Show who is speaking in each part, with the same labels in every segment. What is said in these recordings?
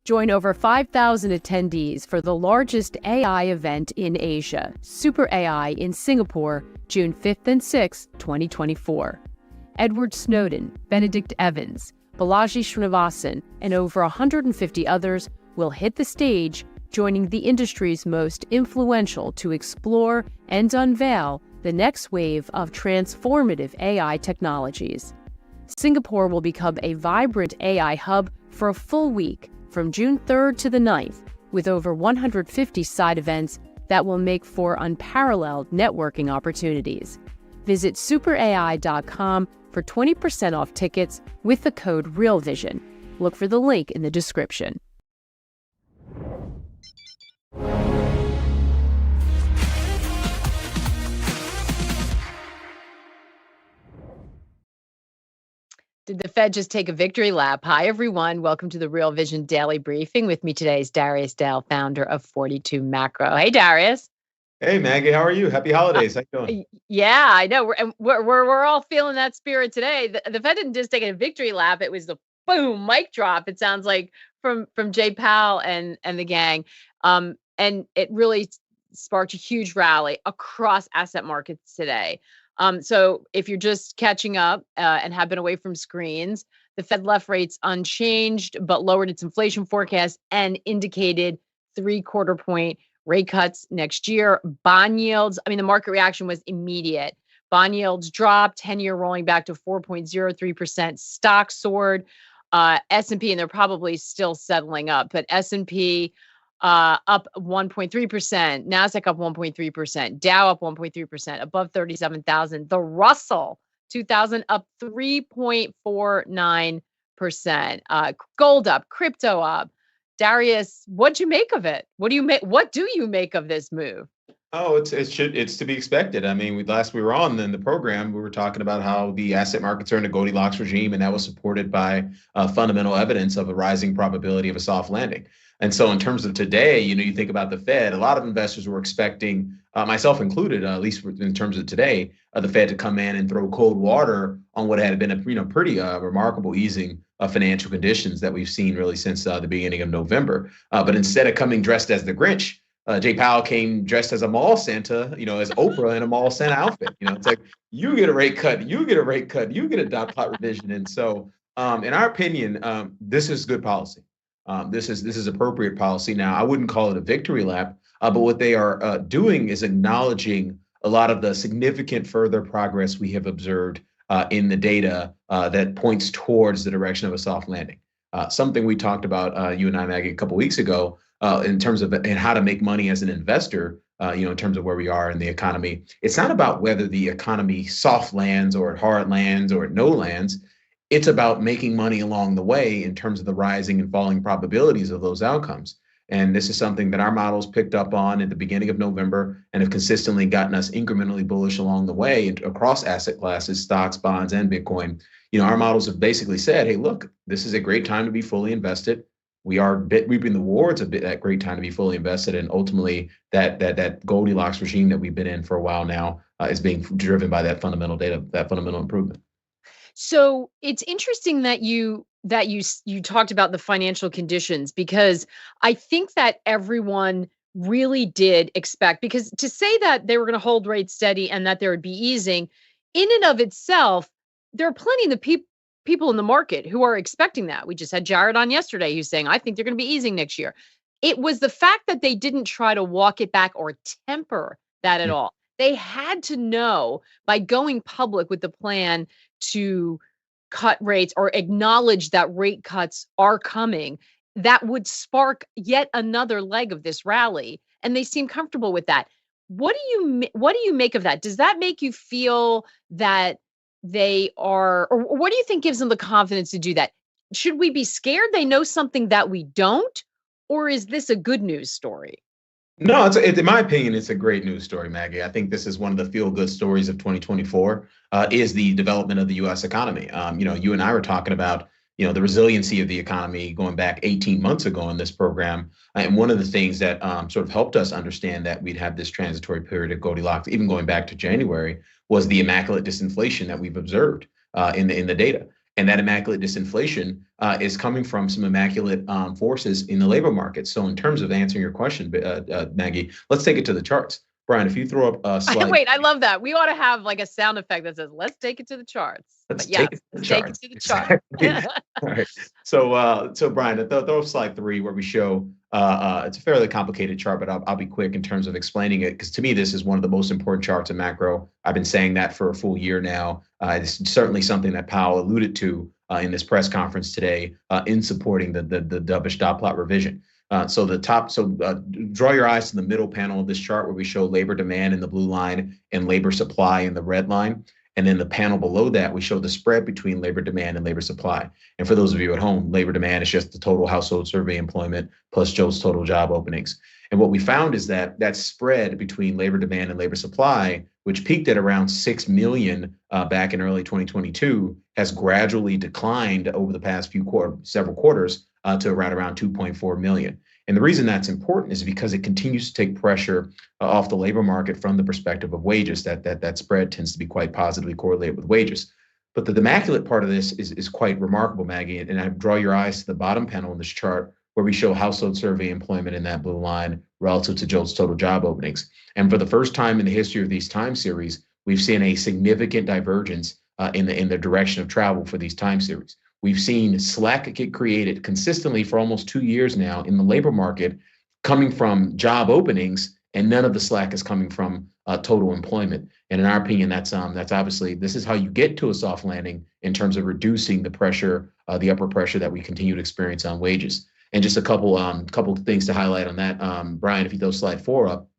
Speaker 1: Join over 5,000 attendees for the largest AI event in Asia, Super AI in Singapore, June 5th and 6th, 2024. Edward Snowden, Benedict Evans, Balaji Srinivasan, and over 150 others will hit the stage, joining the industry's most influential to explore and unveil the next wave of transformative AI technologies. Singapore will become a vibrant AI hub for a full week from June 3rd to the 9th, with over 150 side events that will make for unparalleled networking opportunities. Visit superai.com for 20% off tickets with the code REALVISION. Look for the link in the description. Did the Fed just take a victory lap? Hi, everyone. Welcome to the Real Vision Daily Briefing. With me today is Darius Dale, founder of 42 Macro. Hey, Darius.
Speaker 2: Hey, Maggie. How are you? Happy holidays. How you doing?
Speaker 1: Yeah, I know. We're all feeling that spirit today. The Fed didn't just take a victory lap. It was the boom mic drop. It sounds like from Jay Powell and the gang. And it really sparked a huge rally across asset markets today. So if you're just catching up and have been away from screens, the Fed left rates unchanged, but lowered its inflation forecast and indicated 3/4 point rate cuts next year. Bond yields, the market reaction was immediate. Bond yields dropped, 10-year rolling back to 4.03%. Stock soared. S&P, and they're probably still settling up, but S&P up 1.3%, NASDAQ up 1.3%, Dow up 1.3%, above 37,000. The Russell 2000 up 3.49%. Gold up, crypto up. Darius, what'd you make of it? What do you make of this move?
Speaker 2: Oh, it's to be expected. Last we were on in the program, we were talking about how the asset markets are in a Goldilocks regime, and that was supported by fundamental evidence of a rising probability of a soft landing. And so in terms of today, you think about the Fed, a lot of investors were expecting, myself included, at least in terms of today, the Fed to come in and throw cold water on what had been a pretty remarkable easing of financial conditions that we've seen really since the beginning of November. But instead of coming dressed as the Grinch, Jay Powell came dressed as a mall Santa, as Oprah in a mall Santa outfit. It's like, you get a rate cut, you get a rate cut, you get a dot plot revision. And so in our opinion, this is good policy. This is appropriate policy. Now, I wouldn't call it a victory lap, but what they are doing is acknowledging a lot of the significant further progress we have observed in the data that points towards the direction of a soft landing. Something we talked about, you and I, Maggie, a couple weeks ago, in terms of and how to make money as an investor, in terms of where we are in the economy. It's not about whether the economy soft lands or it hard lands or it no lands. It's about making money along the way in terms of the rising and falling probabilities of those outcomes. And this is something that our models picked up on at the beginning of November and have consistently gotten us incrementally bullish along the way across asset classes, stocks, bonds, and Bitcoin. Our models have basically said, hey, look, this is a great time to be fully invested. We are reaping the rewards of that great time to be fully invested. And ultimately, that Goldilocks regime that we've been in for a while now is being driven by that fundamental data, that fundamental improvement.
Speaker 1: So it's interesting that you talked about the financial conditions, because I think that everyone really did expect, because to say that they were going to hold rates steady and that there would be easing in and of itself, there are plenty of the people in the market who are expecting that. We just had Jared on yesterday who's saying, I think they're going to be easing next year. It was the fact that they didn't try to walk it back or temper that at all. They had to know by going public with the plan to cut rates or acknowledge that rate cuts are coming, that would spark yet another leg of this rally. And they seem comfortable with that. What do you make of that? Does that make you feel that they are, or what do you think gives them the confidence to do that? Should we be scared they know something that we don't? Or is this a good news story?
Speaker 2: No, in my opinion, it's a great news story, Maggie. I think this is one of the feel-good stories of 2024, is the development of the U.S. economy. You and I were talking about, the resiliency of the economy going back 18 months ago in this program. And one of the things that sort of helped us understand that we'd have this transitory period of Goldilocks, even going back to January, was the immaculate disinflation that we've observed in the data. And that immaculate disinflation is coming from some immaculate forces in the labor market. So in terms of answering your question, Maggie, let's take it to the charts. Brian, if you throw up a slide.
Speaker 1: Wait, I love that. We ought to have like a sound effect that says, let's take it to the charts.
Speaker 2: Let's
Speaker 1: But
Speaker 2: take
Speaker 1: yes,
Speaker 2: it to the
Speaker 1: let's take it
Speaker 2: charts.
Speaker 1: to the
Speaker 2: Exactly.
Speaker 1: chart.
Speaker 2: All right. So Brian, throw slide 3 where we show it's a fairly complicated chart, but I'll be quick in terms of explaining it because to me this is one of the most important charts in macro. I've been saying that for a full year now. It's certainly something that Powell alluded to in this press conference today in supporting the dovish dot plot revision. Draw your eyes to the middle panel of this chart where we show labor demand in the blue line and labor supply in the red line. And then the panel below that, we show the spread between labor demand and labor supply. And for those of you at home, labor demand is just the total household survey employment plus Joe's total job openings. And what we found is that that spread between labor demand and labor supply, which peaked at around 6 million back in early 2022, has gradually declined over the past several quarters to around 2.4 million. And the reason that's important is because it continues to take pressure off the labor market from the perspective of wages. That spread tends to be quite positively correlated with wages. But the immaculate part of this is quite remarkable, Maggie. And I draw your eyes to the bottom panel in this chart where we show household survey employment in that blue line relative to Joe's total job openings. And for the first time in the history of these time series, we've seen a significant divergence in the direction of travel for these time series. We've seen slack get created consistently for almost 2 years now in the labor market coming from job openings, and none of the slack is coming from total employment. And in our opinion, that's obviously, this is how you get to a soft landing in terms of reducing the pressure, the upward pressure that we continue to experience on wages. And just a couple of things to highlight on that, Brian, if you throw slide 4 up,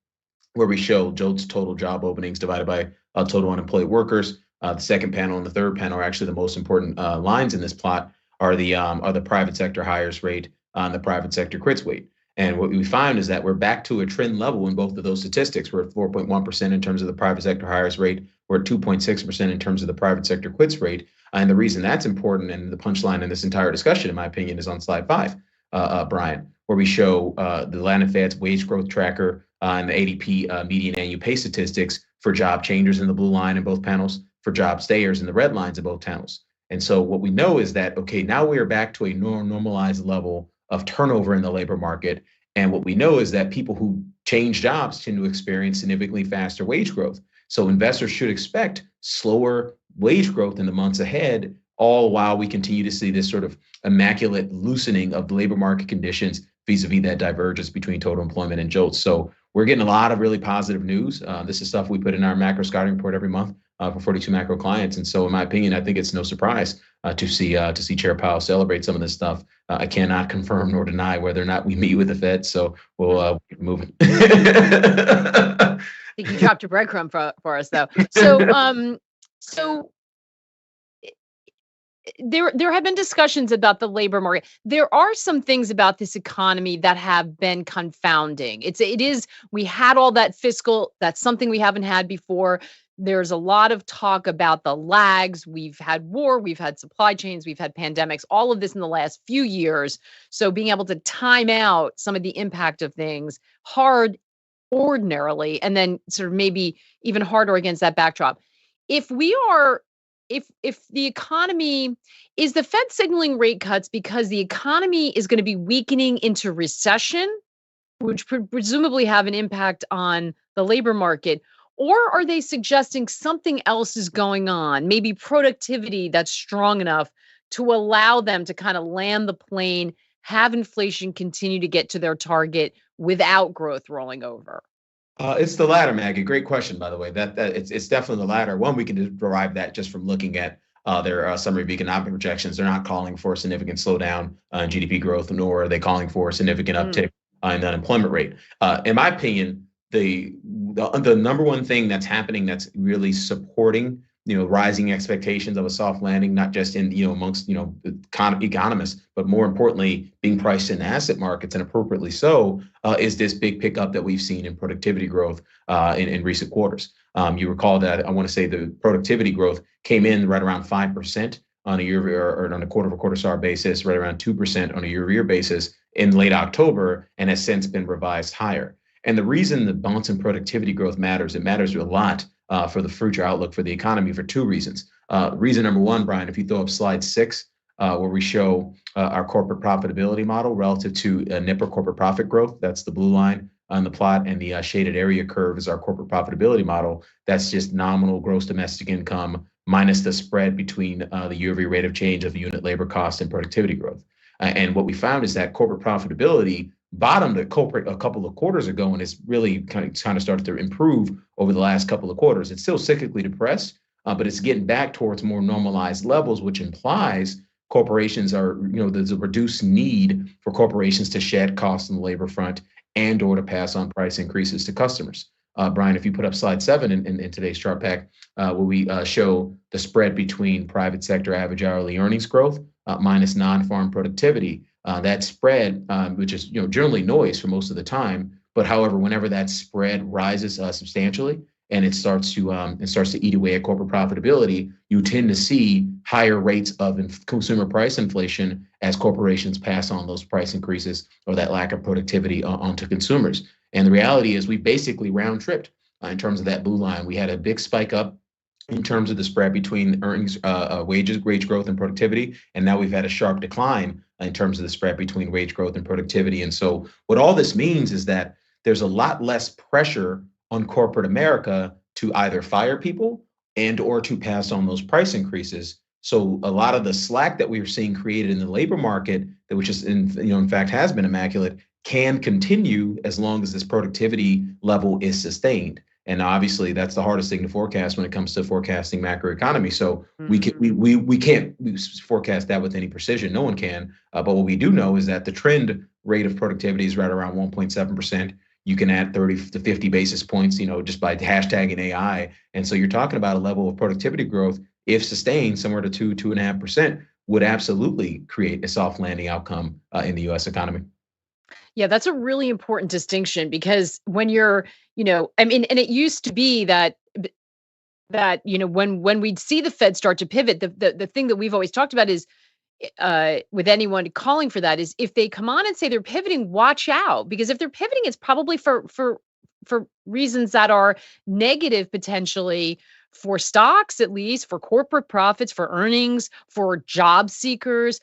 Speaker 2: where we show Joe's total job openings divided by total unemployed workers. The second panel and the third panel are actually the most important lines in this plot are the private sector hires rate and the private sector quits rate. And what we find is that we're back to a trend level in both of those statistics. We're at 4.1% in terms of the private sector hires rate. We're at 2.6% in terms of the private sector quits rate. And the reason that's important and the punchline in this entire discussion, in my opinion, is on slide 5, Brian, where we show the Atlanta Fed's wage growth tracker and the ADP median annual pay statistics for job changers in the blue line in both panels, for job stayers in the red lines in both panels. And so what we know is that, okay, now we are back to a normalized level of turnover in the labor market. And what we know is that people who change jobs tend to experience significantly faster wage growth. So investors should expect slower wage growth in the months ahead, all while we continue to see this sort of immaculate loosening of the labor market conditions vis-a-vis that divergence between total employment and JOLTS. So we're getting a lot of really positive news. This is stuff we put in our macro scouting report every month for 42 macro clients. And so in my opinion, I think it's no surprise to see Chair Powell celebrate some of this stuff. I cannot confirm nor deny whether or not we meet with the Fed. So we'll keep moving.
Speaker 1: I think you dropped a breadcrumb for us though. So there have been discussions about the labor market. There are some things about this economy that have been confounding. We had all that fiscal, that's something we haven't had before. There's a lot of talk about the lags. We've had war, we've had supply chains, we've had pandemics, all of this in the last few years. So being able to time out some of the impact of things hard ordinarily, and then sort of maybe even harder against that backdrop. If the economy, is the Fed signaling rate cuts because the economy is going to be weakening into recession, which presumably have an impact on the labor market? Or are they suggesting something else is going on, maybe productivity that's strong enough to allow them to kind of land the plane, have inflation continue to get to their target without growth rolling over?
Speaker 2: It's the latter, Maggie. Great question, by the way. That it's definitely the latter. One, we can derive that just from looking at their summary of economic projections. They're not calling for a significant slowdown in GDP growth, nor are they calling for a significant uptick in the unemployment rate. In my opinion, the number one thing that's happening that's really supporting rising expectations of a soft landing, not just in amongst economists, but more importantly being priced in asset markets, and appropriately so, is this big pickup that we've seen in productivity growth in recent quarters. You recall that I want to say the productivity growth came in right around 5% on a year or on a quarter-over-quarter SAR basis, right around 2% on a year-over-year basis in late October, and has since been revised higher. And the reason the bounce in productivity growth matters, it matters a lot for the future outlook for the economy for two reasons. Reason number one, Brian, if you throw up slide 6, where we show our corporate profitability model relative to NIPR corporate profit growth, that's the blue line on the plot, and the shaded area curve is our corporate profitability model. That's just nominal gross domestic income minus the spread between the year-over-year rate of change of unit labor cost and productivity growth. And what we found is that corporate profitability bottomed a couple of quarters ago, and it's really kind of started to improve over the last couple of quarters. It's still cyclically depressed, but it's getting back towards more normalized levels, which implies corporations there's a reduced need for corporations to shed costs on the labor front and or to pass on price increases to customers. Brian, if you put up slide 7 in today's chart pack, where we show the spread between private sector average hourly earnings growth minus non-farm productivity, that spread, which is generally noise for most of the time, but however, whenever that spread rises substantially and it starts to eat away at corporate profitability, you tend to see higher rates of consumer price inflation as corporations pass on those price increases or that lack of productivity onto consumers. And the reality is we basically round tripped in terms of that blue line. We had a big spike up in terms of the spread between earnings, wages, wage growth, and productivity. And now we've had a sharp decline in terms of the spread between wage growth and productivity. And so what all this means is that there's a lot less pressure on corporate America to either fire people and or to pass on those price increases. So a lot of the slack that we are seeing created in the labor market, which is in fact has been immaculate, can continue as long as this productivity level is sustained. And obviously, that's the hardest thing to forecast when it comes to forecasting macroeconomy. So we can't forecast that with any precision. No one can. But what we do know is that the trend rate of productivity is right around 1.7%. You can add 30 to 50 basis points, just by hashtagging AI. And so you're talking about a level of productivity growth, if sustained, somewhere to 2.5%, would absolutely create a soft landing outcome in the U.S. economy.
Speaker 1: Yeah, that's a really important distinction because when you're, I mean, and it used to be that when we'd see the Fed start to pivot, the thing that we've always talked about is with anyone calling for that is if they come on and say they're pivoting, watch out, because if they're pivoting, it's probably for reasons that are negative potentially for stocks, at least for corporate profits, for earnings, for job seekers.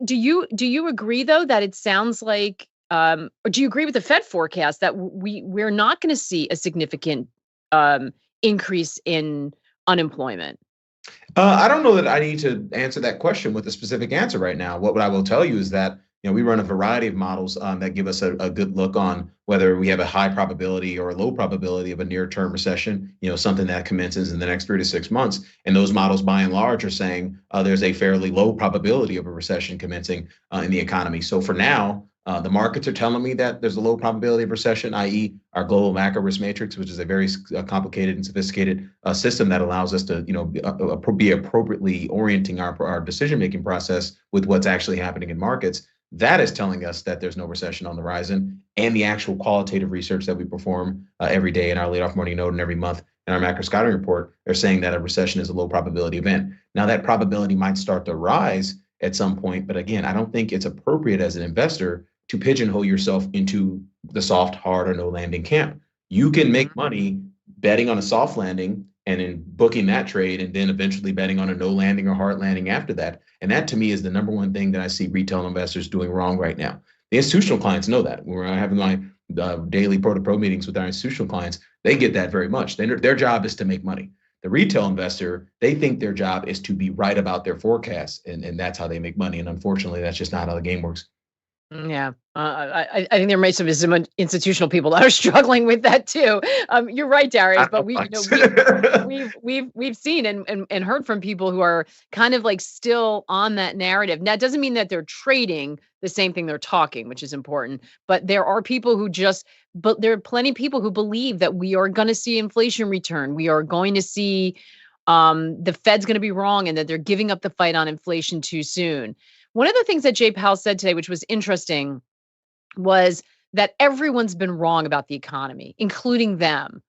Speaker 1: Do you agree though that it sounds like or do you agree with the Fed forecast that we're not going to see a significant increase in unemployment?
Speaker 2: I don't know that I need to answer that question with a specific answer right now. What I will tell you is that we run a variety of models that give us a good look on whether we have a high probability or a low probability of a near-term recession, something that commences in the next 3 to 6 months. And those models, by and large, are saying there's a fairly low probability of a recession commencing in the economy. So for now, the markets are telling me that there's a low probability of recession, i.e., our global macro risk matrix, which is a very complicated and sophisticated system that allows us to, be appropriately orienting our decision-making process with what's actually happening in markets. That is telling us that there's no recession on the horizon, and the actual qualitative research that we perform every day in our laid off morning note and every month in our macro scouting report are saying that a recession is a low probability event. Now that probability might start to rise at some point, but again, I don't think it's appropriate as an investor to pigeonhole yourself into the soft, hard, or no landing camp. You can make money betting on a soft landing and in booking that trade, and then eventually betting on a no landing or hard landing after that. And that to me is the number one thing that I see retail investors doing wrong right now. The institutional clients know that. When we're having my daily pro-to-pro meetings with our institutional clients, they get that very much. Their job is to make money. The retail investor, they think their job is to be right about their forecasts, and that's how they make money. And unfortunately, that's just not how the game works.
Speaker 1: Yeah, I think there may be some institutional people that are struggling with that too. You're right, Darius, but we've seen and heard from people who are kind of like still on that narrative. Now, it doesn't mean that they're trading the same thing they're talking, which is important. But there are people but there are plenty of people who believe that we are going to see inflation return. We are going to see the Fed's going to be wrong and that they're giving up the fight on inflation too soon. One of the things that Jay Powell said today, which was interesting, was that everyone's been wrong about the economy, including them,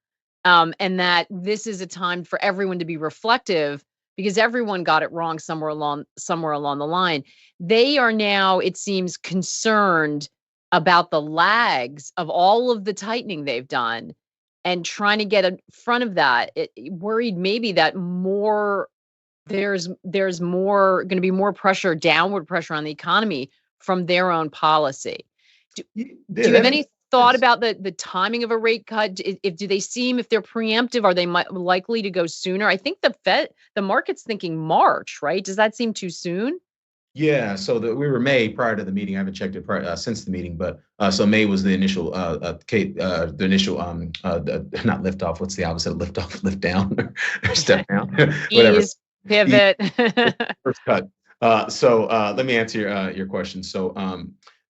Speaker 1: and that this is a time for everyone to be reflective because everyone got it wrong somewhere along the line. They are now, it seems, concerned about the lags of all of the tightening they've done and trying to get in front of that. Worried maybe that more there's more going to be more pressure, downward pressure on the economy from their own policy. Do, do
Speaker 2: Yeah,
Speaker 1: you have
Speaker 2: that
Speaker 1: any
Speaker 2: makes
Speaker 1: thought
Speaker 2: sense.
Speaker 1: about the timing of a rate cut? If do they seem, if they're preemptive, are they likely to go sooner? I think the market's thinking March, right? Does that seem too soon?
Speaker 2: Yeah, so we were May prior to the meeting. I haven't checked it since the meeting, but so May was the initial, not lift off. What's the opposite of lift off? Lift down or step down, whatever.
Speaker 1: Ease, pivot.
Speaker 2: First cut. Let me answer your question.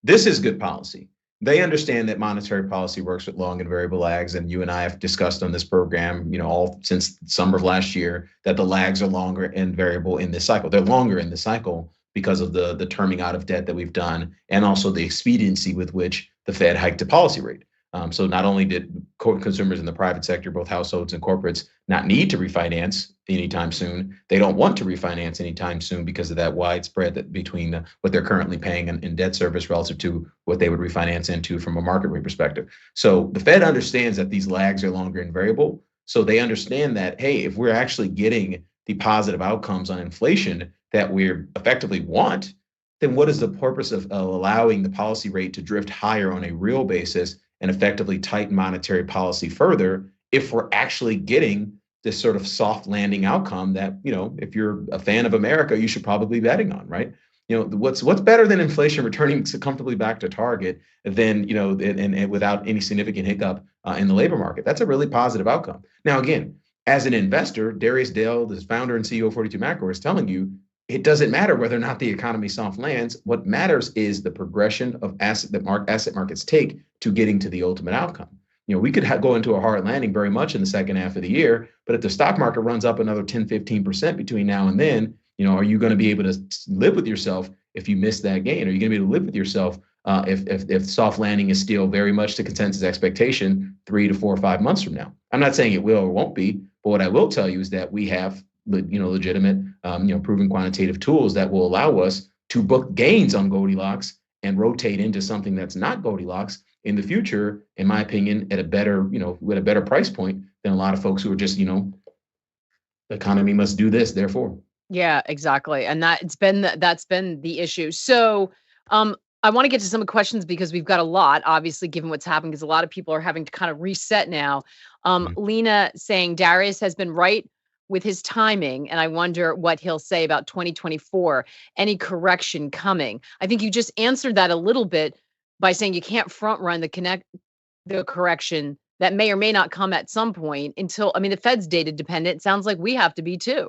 Speaker 2: This is good policy. They understand that monetary policy works with long and variable lags, and you and I have discussed on this program, all since summer of last year, that the lags are longer and variable in this cycle. They're longer in the cycle because of the terming out of debt that we've done, and also the expediency with which the Fed hiked the policy rate. So not only did consumers in the private sector, both households and corporates, not need to refinance anytime soon, they don't want to refinance anytime soon because of that wide spread between what they're currently paying in debt service relative to what they would refinance into from a market rate perspective. So the Fed understands that these lags are longer and variable. So they understand that, hey, if we're actually getting the positive outcomes on inflation that we effectively want, then what is the purpose of allowing the policy rate to drift higher on a real basis and effectively tighten monetary policy further if we're actually getting this sort of soft landing outcome that, if you're a fan of America, you should probably be betting on, right? What's better than inflation returning comfortably back to target than, and without any significant hiccup in the labor market? That's a really positive outcome. Now, again, as an investor, Darius Dale, the founder and CEO of 42 Macro, is telling you it doesn't matter whether or not the economy soft lands. What matters is the progression of asset markets take to getting to the ultimate outcome. We could go into a hard landing very much in the second half of the year, but if the stock market runs up another 10, 15% between now and then, are you going to be able to live with yourself if you miss that gain? Are you going to be able to live with yourself if soft landing is still very much the consensus expectation 3 to 4 or 5 months from now? I'm not saying it will or won't be, but what I will tell you is that we have legitimate, proven quantitative tools that will allow us to book gains on Goldilocks and rotate into something that's not Goldilocks in the future, in my opinion, at a better, with a better price point than a lot of folks who are just, the economy must do this, therefore.
Speaker 1: Yeah, exactly. And that's been the issue. So, I want to get to some questions because we've got a lot, obviously, given what's happening, because a lot of people are having to kind of reset now.
Speaker 2: Mhm.
Speaker 1: Lena saying Darius has been right with his timing, and I wonder what he'll say about 2024. Any correction coming? I think you just answered that a little bit by saying you can't front run the correction that may or may not come at some point until, I mean, the Fed's data dependent. It sounds like we have to be too.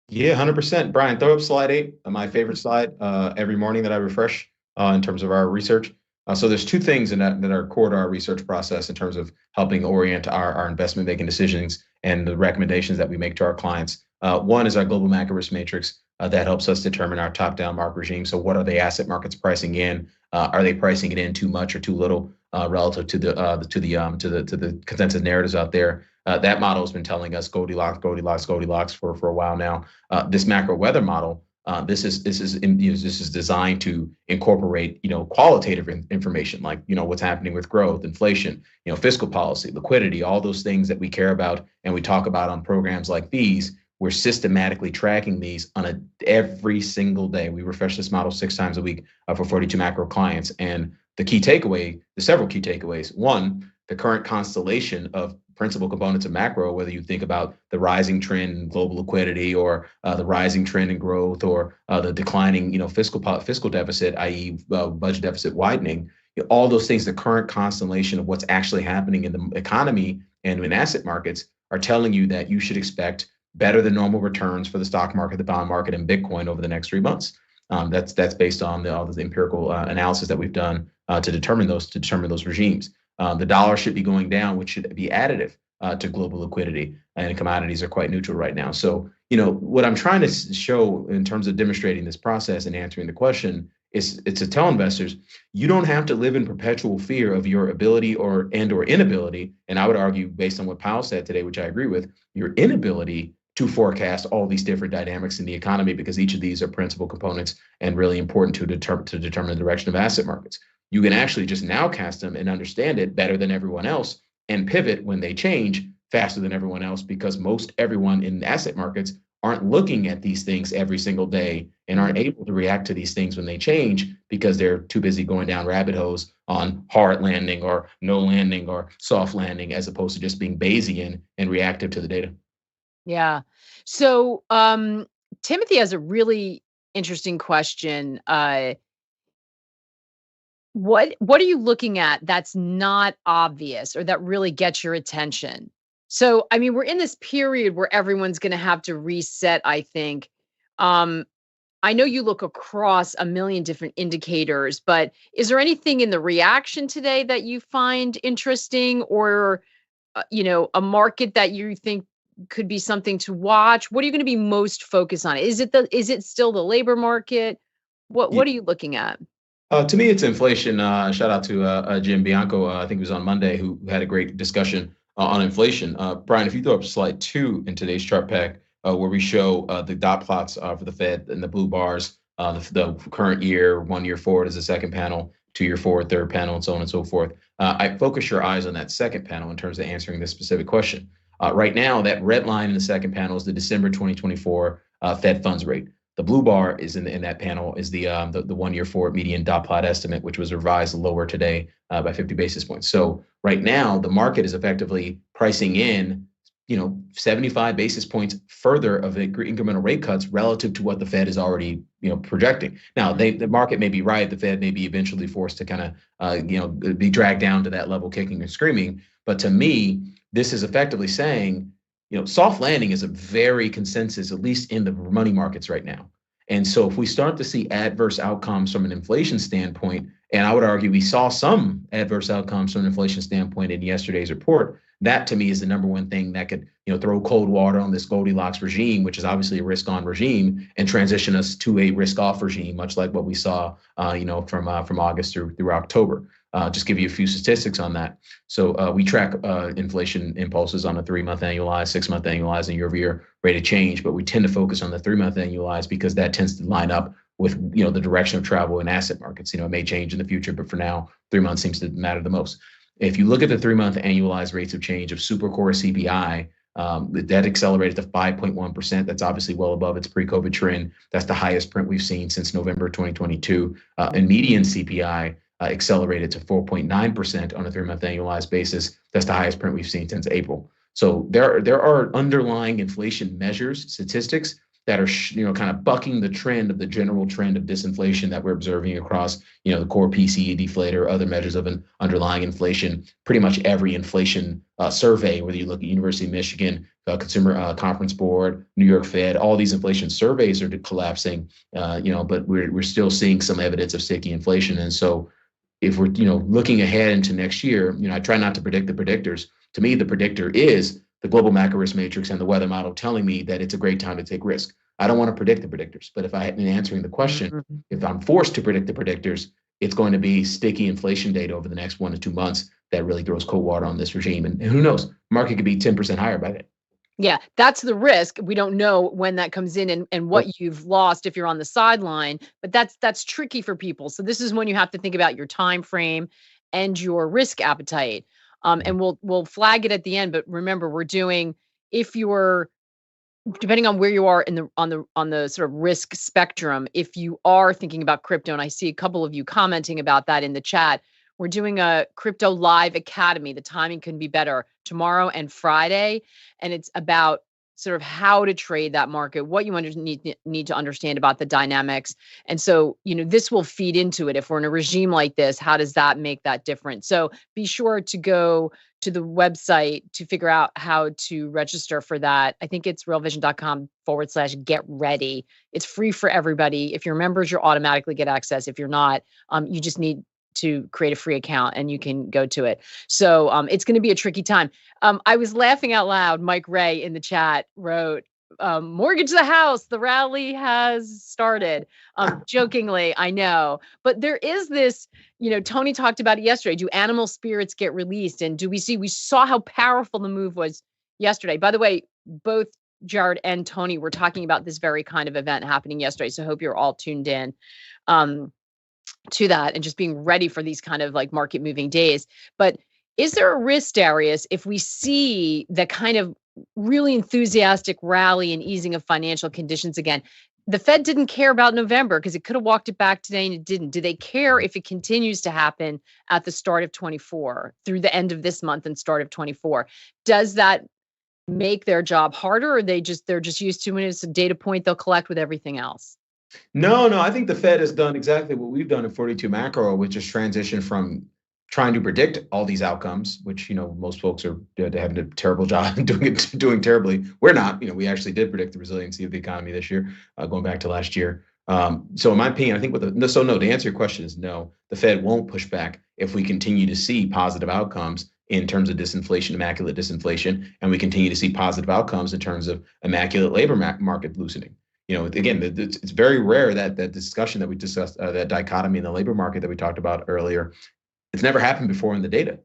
Speaker 2: Yeah, 100%. Brian, throw up slide 8, my favorite slide every morning that I refresh in terms of our research. So there's two things that are core to our research process in terms of helping orient our investment making decisions and the recommendations that we make to our clients. One is our global macro risk matrix that helps us determine our top-down market regime. So what are the asset markets pricing in? Are they pricing it in too much or too little relative to the consensus narratives out there? That model has been telling us Goldilocks, Goldilocks, Goldilocks for a while now. This macro weather model, this is designed to incorporate qualitative information like what's happening with growth, inflation, fiscal policy, liquidity, all those things that we care about and we talk about on programs like these. We're systematically tracking these on every single day. We refresh this model 6 times a week for 42 macro clients. And the several key takeaways. One, the current constellation of principal components of macro, whether you think about the rising trend in global liquidity or the rising trend in growth or the declining, fiscal deficit, i.e. Budget deficit widening, all those things, the current constellation of what's actually happening in the economy and in asset markets are telling you that you should expect better than normal returns for the stock market, the bond market, and Bitcoin over the next 3 months. That's based on all the empirical analysis that we've done to determine those regimes. The dollar should be going down, which should be additive to global liquidity, and commodities are quite neutral right now. So, what I'm trying to show in terms of demonstrating this process and answering the question is to tell investors, you don't have to live in perpetual fear of your ability or inability. And I would argue, based on what Powell said today, which I agree with, your inability to forecast all these different dynamics in the economy, because each of these are principal components and really important to determine the direction of asset markets. You can actually just nowcast them and understand it better than everyone else and pivot when they change faster than everyone else, because most everyone in asset markets aren't looking at these things every single day and aren't able to react to these things when they change because they're too busy going down rabbit holes on hard landing or no landing or soft landing, as opposed to just being Bayesian and reactive to the data.
Speaker 1: Yeah. So, Timothy has a really interesting question. What are you looking at that's not obvious or that really gets your attention? So, I mean, we're in this period where everyone's going to have to reset, I think. Um, I know you look across a million different indicators, but is there anything in the reaction today that you find interesting, or a market that you think could be something to watch? What are you going to be most focused on? Is it still the labor market? What are you looking at?
Speaker 2: To me, it's inflation. Shout out to Jim Bianco. I think it was on Monday, who had a great discussion on inflation. Brian, if you throw up slide 2 in today's chart pack, where we show the dot plots for the Fed and the blue bars, the current year, 1 year forward is the second panel, 2 year forward, third panel, and so on and so forth. I focus your eyes on that second panel in terms of answering this specific question. Right now, that red line in the second panel is the December 2024 Fed funds rate. The blue bar is in that panel is the 1 year forward median dot plot estimate, which was revised lower today by 50 basis points. So right now, the market is effectively pricing in, 75 basis points further of incremental rate cuts relative to what the Fed is already, projecting. Now, the market may be right. The Fed may be eventually forced to kind of, be dragged down to that level, kicking and screaming. But to me, this is effectively saying, soft landing is a very consensus, at least in the money markets right now. And so if we start to see adverse outcomes from an inflation standpoint, and I would argue we saw some adverse outcomes from an inflation standpoint in yesterday's report, that to me is the number one thing that could, throw cold water on this Goldilocks regime, which is obviously a risk-on regime, and transition us to a risk-off regime, much like what we saw, from August through October. Just give you a few statistics on that. So we track inflation impulses on a 3-month annualized, 6-month annualized, and year-over-year rate of change, but we tend to focus on the 3-month annualized because that tends to line up with the direction of travel in asset markets. It may change in the future, but for now, 3 months seems to matter the most. If you look at the 3-month annualized rates of change of supercore CPI, that accelerated to 5.1%. That's obviously well above its pre-COVID trend. That's the highest print we've seen since November 2022. And median CPI accelerated to 4.9% on a 3-month annualized basis. That's the highest print we've seen since April. So there are underlying inflation measures, statistics that are kind of bucking the trend of the general trend of disinflation that we're observing across the core PCE deflator, other measures of an underlying inflation. Pretty much every inflation survey, whether you look at University of Michigan, Consumer Conference Board, New York Fed, all these inflation surveys are collapsing. But we're still seeing some evidence of sticky inflation. And so if we're looking ahead into next year, I try not to predict the predictors. To me, the predictor is the global macro risk matrix and the weather model telling me that it's a great time to take risk. I don't want to predict the predictors, but if I had been answering the question, if I'm forced to predict the predictors, it's going to be sticky inflation data over the next 1 to 2 months that really throws cold water on this regime. And who knows, market could be 10% higher by then.
Speaker 1: Yeah, that's the risk. We don't know when that comes in and what you've lost if you're on the sideline, but that's tricky for people. So this is when you have to think about your time frame and your risk appetite. And we'll flag it at the end, but remember, we're doing, if you're, depending on where you are in the sort of risk spectrum, if you are thinking about crypto, and I see a couple of you commenting about that in the chat, we're doing a crypto live academy. The timing couldn't be better, tomorrow and Friday, and it's about sort of how to trade that market, what you need to understand about the dynamics. And so, this will feed into it. If we're in a regime like this, how does that make that different? So be sure to go to the website to figure out how to register for that. I think it's realvision.com/get ready. It's free for everybody. If you're members, you'll automatically get access. If you're not, you just need to create a free account and you can go to it. So it's going to be a tricky time. I was laughing out loud. Mike Ray in the chat wrote, mortgage the house, the rally has started. Jokingly, I know. But there is this, Tony talked about it yesterday. Do animal spirits get released? And we saw how powerful the move was yesterday. By the way, both Jared and Tony were talking about this very kind of event happening yesterday. So I hope you're all tuned in to that and just being ready for these kind of like market moving days. But is there a risk, Darius, if we see the kind of really enthusiastic rally and easing of financial conditions again. The Fed didn't care about November because it could have walked it back today and it didn't. Do they care if it continues to happen at the start of 24 through the end of this month and start of 24? Does that make their job harder, or they're just used to it as a data point they'll collect with everything else?
Speaker 2: No, no, I think the Fed has done exactly what we've done in 42 macro, which is transition from trying to predict all these outcomes, which most folks are having a terrible job doing terribly. We're not. We actually did predict the resiliency of the economy this year, going back to last year. So in my opinion, I think no, to answer your question is no, the Fed won't push back if we continue to see positive outcomes in terms of disinflation, immaculate disinflation, and we continue to see positive outcomes in terms of immaculate labor market loosening. Again, it's very rare that discussion that we discussed, that dichotomy in the labor market that we talked about earlier. It's never happened before in the data.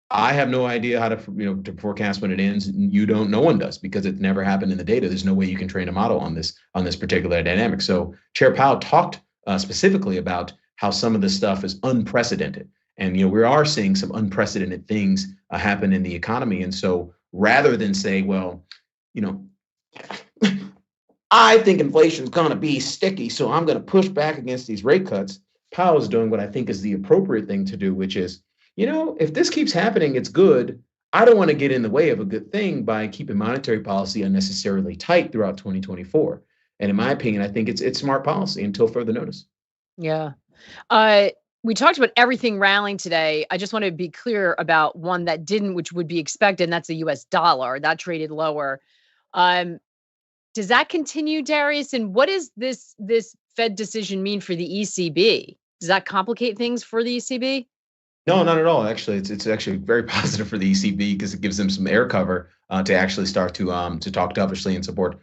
Speaker 2: I have no idea how to forecast when it ends. You don't. No one does, because it's never happened in the data. There's no way you can train a model on this particular dynamic. So Chair Powell talked specifically about how some of this stuff is unprecedented, and we are seeing some unprecedented things happen in the economy. And so rather than say, well, I think inflation is going to be sticky, so I'm going to push back against these rate cuts, Powell's doing what I think is the appropriate thing to do, which is, if this keeps happening, it's good. I don't want to get in the way of a good thing by keeping monetary policy unnecessarily tight throughout 2024. And in my opinion, I think it's smart policy until further notice.
Speaker 1: Yeah. Uh, we talked about everything rallying today. I just want to be clear about one that didn't, which would be expected, and that's the US dollar. That traded lower. Um, does that continue, Darius? And what does this Fed decision mean for the ECB? Does that complicate things for the ECB?
Speaker 2: No, not at all. Actually, it's actually very positive for the ECB because it gives them some air cover to actually start to talk toughly and support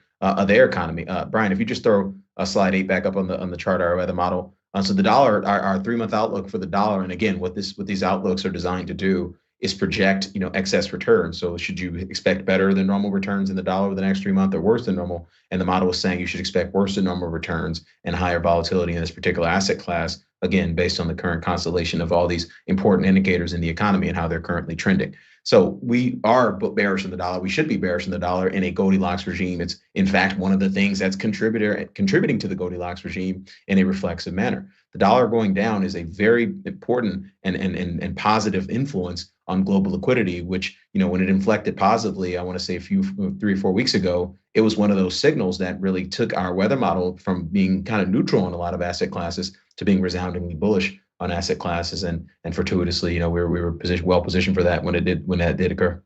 Speaker 2: their economy. Brian, if you just throw slide 8 back up on the chart, our weather model. So the dollar, our 3-month outlook for the dollar, and again, what these outlooks are designed to do is project excess returns. So should you expect better than normal returns in the dollar over the next 3 months, or worse than normal? And the model is saying you should expect worse than normal returns and higher volatility in this particular asset class, again, based on the current constellation of all these important indicators in the economy and how they're currently trending. So we are bearish in the dollar. We should be bearish in the dollar in a Goldilocks regime. It's, in fact, one of the things that's contributing to the Goldilocks regime in a reflexive manner. The dollar going down is a very important and positive influence on global liquidity, which, when it inflected positively, I want to say 3 or 4 weeks ago, it was one of those signals that really took our weather model from being kind of neutral in a lot of asset classes to being resoundingly bullish on asset classes. And fortuitously, we were well positioned for that when that did occur.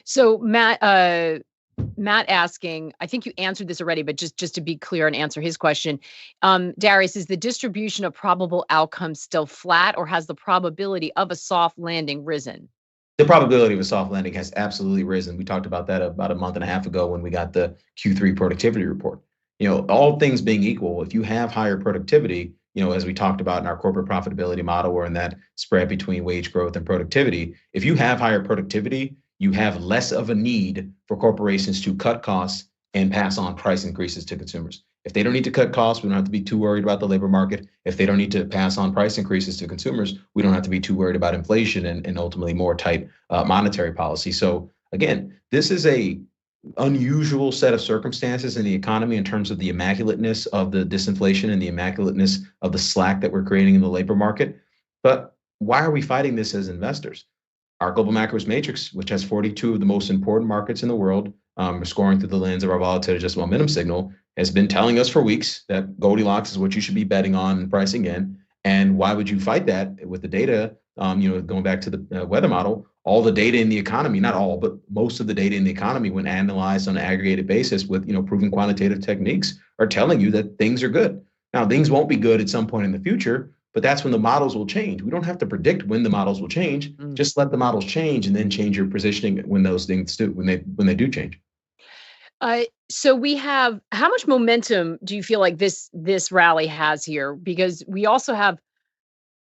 Speaker 1: So Matt asking, I think you answered this already, but just to be clear and answer his question, Darius, is the distribution of probable outcomes still flat, or has the probability of a soft landing risen?
Speaker 2: The probability of a soft landing has absolutely risen. We talked about that about a month and a half ago when we got the Q3 productivity report. All things being equal, if you have higher productivity, as we talked about in our corporate profitability model, or in that spread between wage growth and productivity, if you have higher productivity, you have less of a need for corporations to cut costs and pass on price increases to consumers. If they don't need to cut costs, we don't have to be too worried about the labor market. If they don't need to pass on price increases to consumers, we don't have to be too worried about inflation and ultimately more tight monetary policy. So again, this is a unusual set of circumstances in the economy in terms of the immaculateness of the disinflation and the immaculateness of the slack that we're creating in the labor market. But why are we fighting this as investors? Our global macros matrix, which has 42 of the most important markets in the world, scoring through the lens of our volatility adjusted momentum signal, has been telling us for weeks that Goldilocks is what you should be betting on and pricing in. And why would you fight that with the data? Going back to the weather model, all the data in the economy, not all, but most of the data in the economy, when analyzed on an aggregated basis with proven quantitative techniques, are telling you that things are good. Now, things won't be good at some point in the future, but that's when the models will change. We don't have to predict when the models will change. Just let the models change and then change your positioning when those things do, when they do change.
Speaker 1: So we have, how much momentum do you feel like this rally has here? Because we also have,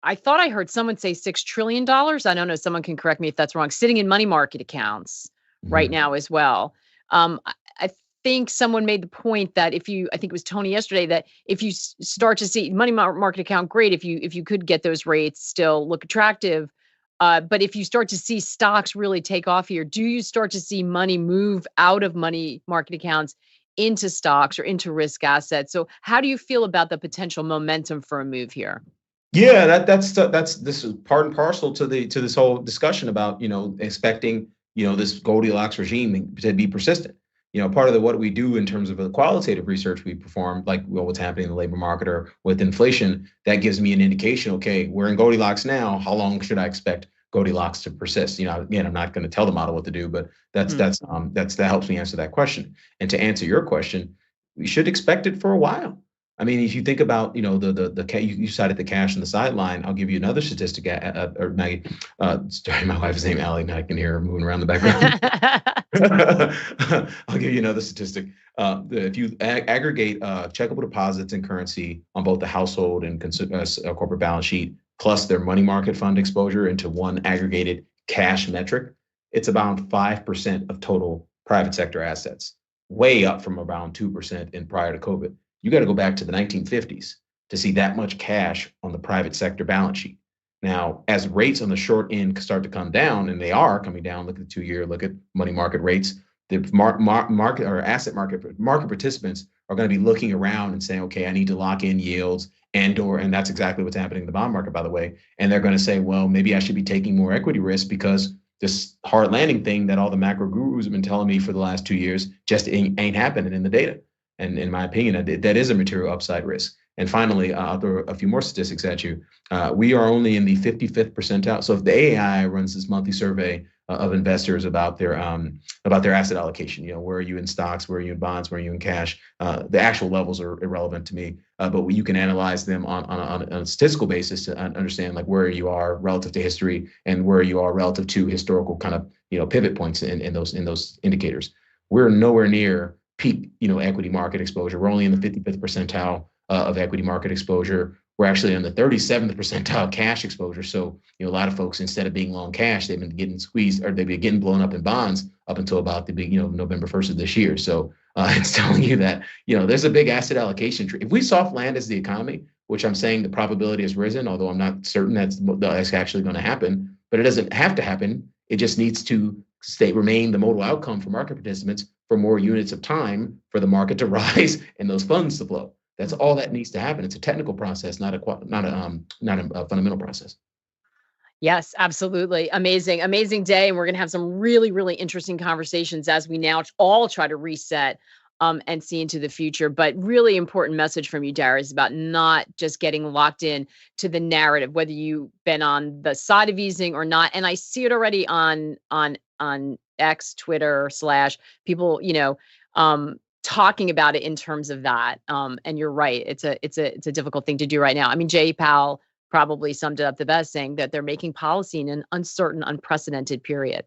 Speaker 1: I thought I heard someone say $6 trillion. I don't know. Someone can correct me if that's wrong. Sitting in money market accounts right now as well. I think someone made the point that I think it was Tony yesterday, that if you start to see money market account, great. If you could get those rates still look attractive, But if you start to see stocks really take off here, do you start to see money move out of money market accounts into stocks or into risk assets? So how do you feel about the potential momentum for a move here?
Speaker 2: Yeah, that's this is part and parcel to this whole discussion about expecting this Goldilocks regime to be persistent. Part of what we do in terms of the qualitative research we perform, like what's happening in the labor market or with inflation, that gives me an indication. Okay, we're in Goldilocks now. How long should I expect Goldilocks to persist? Again, I'm not going to tell the model what to do, but that helps me answer that question. And to answer your question, we should expect it for a while. I mean, if you think about, you cited the cash on the sideline. I'll give you another statistic, or Maggie. Sorry, my wife's name Allie, and I can hear her moving around the background. I'll give you another statistic. If you aggregate checkable deposits and currency on both the household and corporate balance sheet, plus their money market fund exposure into one aggregated cash metric, it's about 5% of total private sector assets, way up from around 2% in prior to COVID. You got to go back to the 1950s to see that much cash on the private sector balance sheet. Now, as rates on the short end start to come down, and they are coming down, look at the 2-year, look at money market rates, the market or asset market participants are going to be looking around and saying, okay, I need to lock in yields and that's exactly what's happening in the bond market, by the way. And they're going to say, well, maybe I should be taking more equity risk because this hard landing thing that all the macro gurus have been telling me for the last 2 years just ain't happening in the data. And in my opinion, that is a material upside risk. And finally, I'll throw a few more statistics at you. We are only in the 55th percentile. So if the AAI runs this monthly survey of investors about their asset allocation, where are you in stocks, where are you in bonds, where are you in cash? The actual levels are irrelevant to me, but you can analyze them on a statistical basis to understand like where you are relative to history and where you are relative to historical kind of pivot points in those indicators. We're nowhere near peak, equity market exposure. We're only in the 55th percentile of equity market exposure. We're actually in the 37th percentile cash exposure. So, a lot of folks, instead of being long cash, they've been getting squeezed or they've been getting blown up in bonds up until about the big, November 1st of this year. So it's telling you that, there's a big asset allocation tree. If we soft land as the economy, which I'm saying the probability has risen, although I'm not certain that's actually going to happen, but it doesn't have to happen. It just needs to remain the modal outcome for market participants for more units of time for the market to rise and those funds to flow. That's all that needs to happen. It's a technical process, not a fundamental process.
Speaker 1: Yes, absolutely. Amazing, amazing day. And we're going to have some really, really interesting conversations as we now all try to reset and see into the future. But really important message from you, Darius, about not just getting locked in to the narrative, whether you've been on the side of easing or not. And I see it already on X, Twitter / people, talking about it in terms of that. And you're right. It's a difficult thing to do right now. I mean, Jay Powell probably summed it up the best, saying that they're making policy in an uncertain, unprecedented period.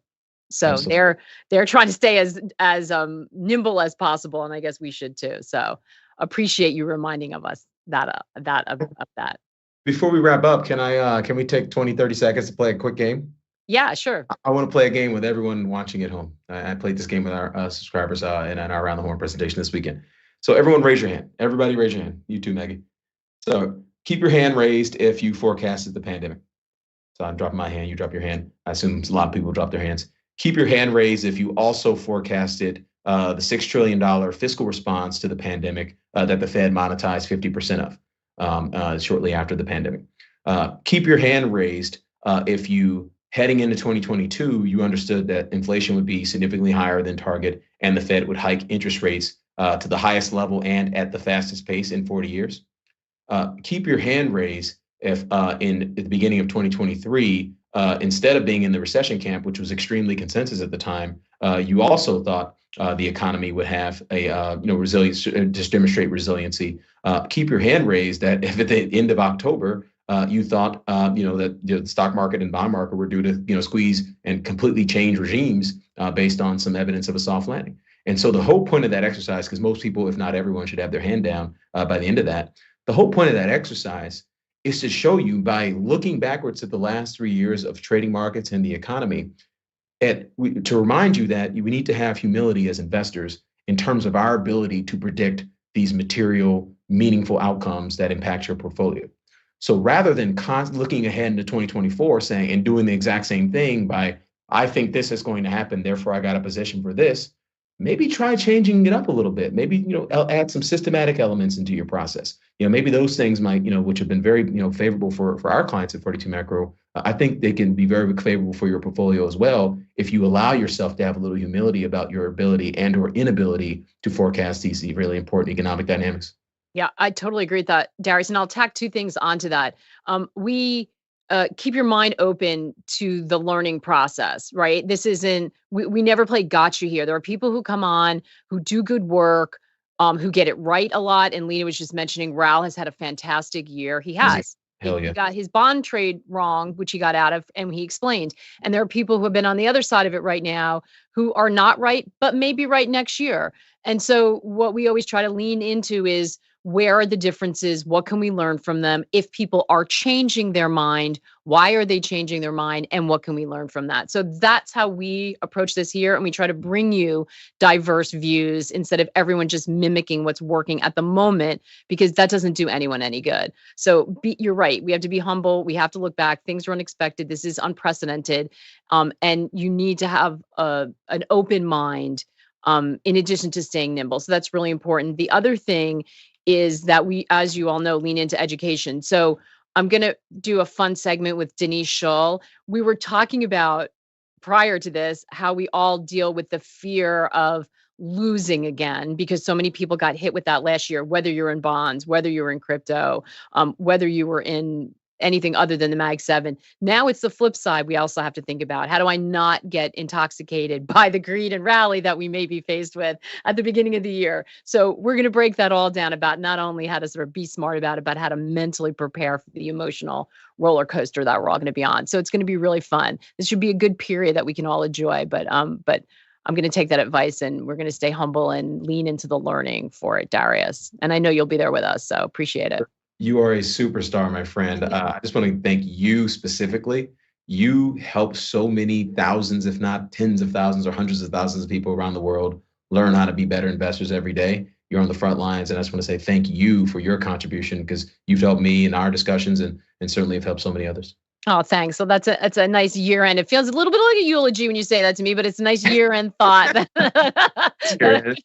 Speaker 1: So
Speaker 2: Absolutely.
Speaker 1: they're trying to stay as nimble as possible, and I guess we should too. So appreciate you reminding of us of that.
Speaker 2: Before we wrap up, can we take 20, 30 seconds to play a quick game?
Speaker 1: Yeah, sure.
Speaker 2: I want to play a game with everyone watching at home. I played this game with our subscribers in our Around the Horn presentation this weekend. So everyone raise your hand. Everybody raise your hand. You too, Maggie. So keep your hand raised if you forecasted the pandemic. So I'm dropping my hand. You drop your hand. I assume a lot of people drop their hands. Keep your hand raised if you also forecasted the $6 trillion fiscal response to the pandemic that the Fed monetized 50% of shortly after the pandemic. Keep your hand raised if you, heading into 2022, you understood that inflation would be significantly higher than target and the Fed would hike interest rates to the highest level and at the fastest pace in 40 years. Keep your hand raised if in the beginning of 2023, instead of being in the recession camp, which was extremely consensus at the time, you also thought the economy would have a resilience, just demonstrate resiliency. Keep your hand raised that if at the end of October you thought that the stock market and bond market were due to squeeze and completely change regimes based on some evidence of a soft landing. And so the whole point of that exercise, because most people, if not everyone, should have their hand down by the end of that. The whole point of that exercise is to show you, by looking backwards at the last 3 years of trading markets and the economy, to remind you that we need to have humility as investors in terms of our ability to predict these material, meaningful outcomes that impact your portfolio. So rather than looking ahead into 2024 saying and doing the exact same thing by, I think this is going to happen, therefore I got a position for this, maybe try changing it up a little bit. Maybe, add some systematic elements into your process. Maybe those things might, which have been very, favorable for our clients at 42 Macro. I think they can be very favorable for your portfolio as well if you allow yourself to have a little humility about your ability and or inability to forecast these really important economic dynamics.
Speaker 1: Yeah, I totally agree with that, Darius. And I'll tack two things onto that. We keep your mind open to the learning process, right? This isn't, we never play gotcha here. There are people who come on who do good work, who get it right a lot. And Lena was just mentioning Raul has had a fantastic year. He
Speaker 2: Has he?
Speaker 1: has. He
Speaker 2: Hell yeah.
Speaker 1: got his bond trade wrong, which he got out of, and he explained. And there are people who have been on the other side of it right now who are not right, but maybe right next year. And so what we always try to lean into is, where are the differences? What can we learn from them? If people are changing their mind, why are they changing their mind? And what can we learn from that? So that's how we approach this here. And we try to bring you diverse views instead of everyone just mimicking what's working at the moment, because that doesn't do anyone any good. So you're right. We have to be humble. We have to look back. Things are unexpected. This is unprecedented. And you need to have an open mind in addition to staying nimble. So that's really important. The other thing is that we, as you all know, lean into education. So I'm going to do a fun segment with Denise Shull. We were talking about prior to this, how we all deal with the fear of losing again, because so many people got hit with that last year, whether you're in bonds, whether you were in crypto, whether you were in anything other than the Mag 7. Now it's the flip side. We also have to think about, how do I not get intoxicated by the greed and rally that we may be faced with at the beginning of the year? So we're going to break that all down about not only how to sort of be smart about it, but how to mentally prepare for the emotional roller coaster that we're all going to be on. So it's going to be really fun. This should be a good period that we can all enjoy, but I'm going to take that advice, and we're going to stay humble and lean into the learning for it, Darius. And I know you'll be there with us, so appreciate it.
Speaker 2: You are a superstar, my friend. I just want to thank you specifically. You help so many thousands, if not tens of thousands or hundreds of thousands of people around the world learn how to be better investors every day. You're on the front lines, and I just want to say thank you for your contribution, because you've helped me in our discussions and certainly have helped so many others.
Speaker 1: Oh, thanks. So that's a nice year end. It feels a little bit like a eulogy when you say that to me, but it's a nice year end thought that I'm going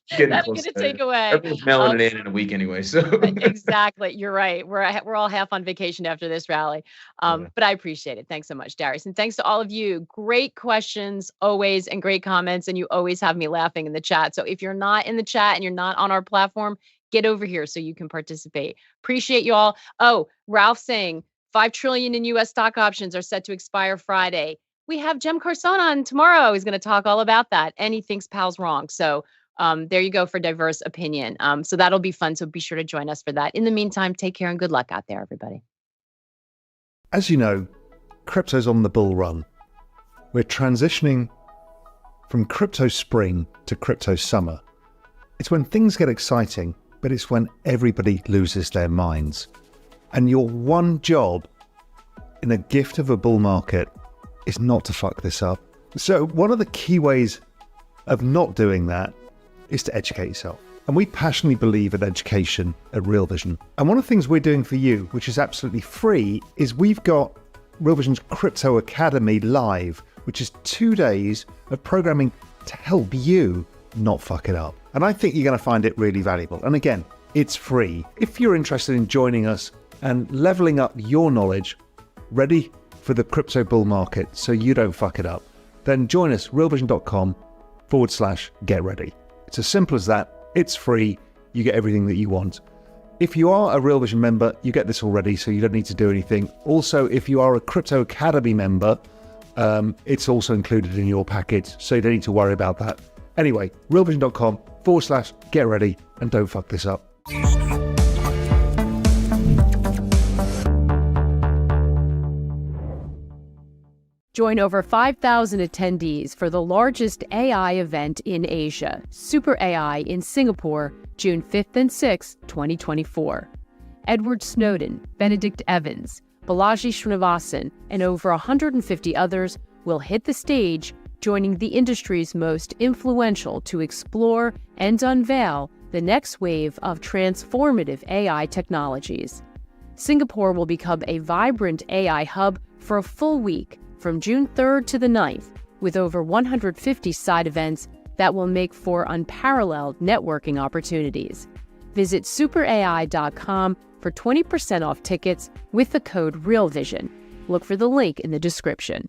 Speaker 1: to take away.
Speaker 2: Everyone's mailing it in a week anyway. So
Speaker 1: exactly, you're right. We're all half on vacation after this rally, but I appreciate it. Thanks so much, Darius, and thanks to all of you. Great questions always, and great comments, and you always have me laughing in the chat. So if you're not in the chat and you're not on our platform, get over here so you can participate. Appreciate you all. Oh, Ralph saying 5 trillion in U.S. stock options are set to expire Friday. We have Jem Carson on tomorrow. He's going to talk all about that. And he thinks Powell's wrong. So there you go for diverse opinion. So that'll be fun. So be sure to join us for that. In the meantime, take care and good luck out there, everybody.
Speaker 3: As you know, crypto's on the bull run. We're transitioning from crypto spring to crypto summer. It's when things get exciting, but it's when everybody loses their minds. And your one job in a gift of a bull market is not to fuck this up. So one of the key ways of not doing that is to educate yourself. And we passionately believe in education at Real Vision. And one of the things we're doing for you, which is absolutely free, is we've got Real Vision's Crypto Academy live, which is 2 days of programming to help you not fuck it up. And I think you're going to find it really valuable. And again, it's free. If you're interested in joining us and leveling up your knowledge, ready for the crypto bull market so you don't fuck it up, then join us, realvision.com/get ready. It's as simple as that. It's free. You get everything that you want. If you are a Real Vision member, you get this already, so you don't need to do anything. Also, if you are a Crypto Academy member, it's also included in your package, so you don't need to worry about that. Anyway, realvision.com/get ready, and don't fuck this up.
Speaker 1: Join over 5,000 attendees for the largest AI event in Asia, Super AI in Singapore, June 5th and 6th, 2024. Edward Snowden, Benedict Evans, Balaji Srinivasan, and over 150 others will hit the stage, joining the industry's most influential to explore and unveil the next wave of transformative AI technologies.
Speaker 4: Singapore will become a vibrant AI hub for a full week from June 3rd to the 9th, with over 150 side events that will make for unparalleled networking opportunities. Visit superai.com for 20% off tickets with the code REALVISION. Look for the link in the description.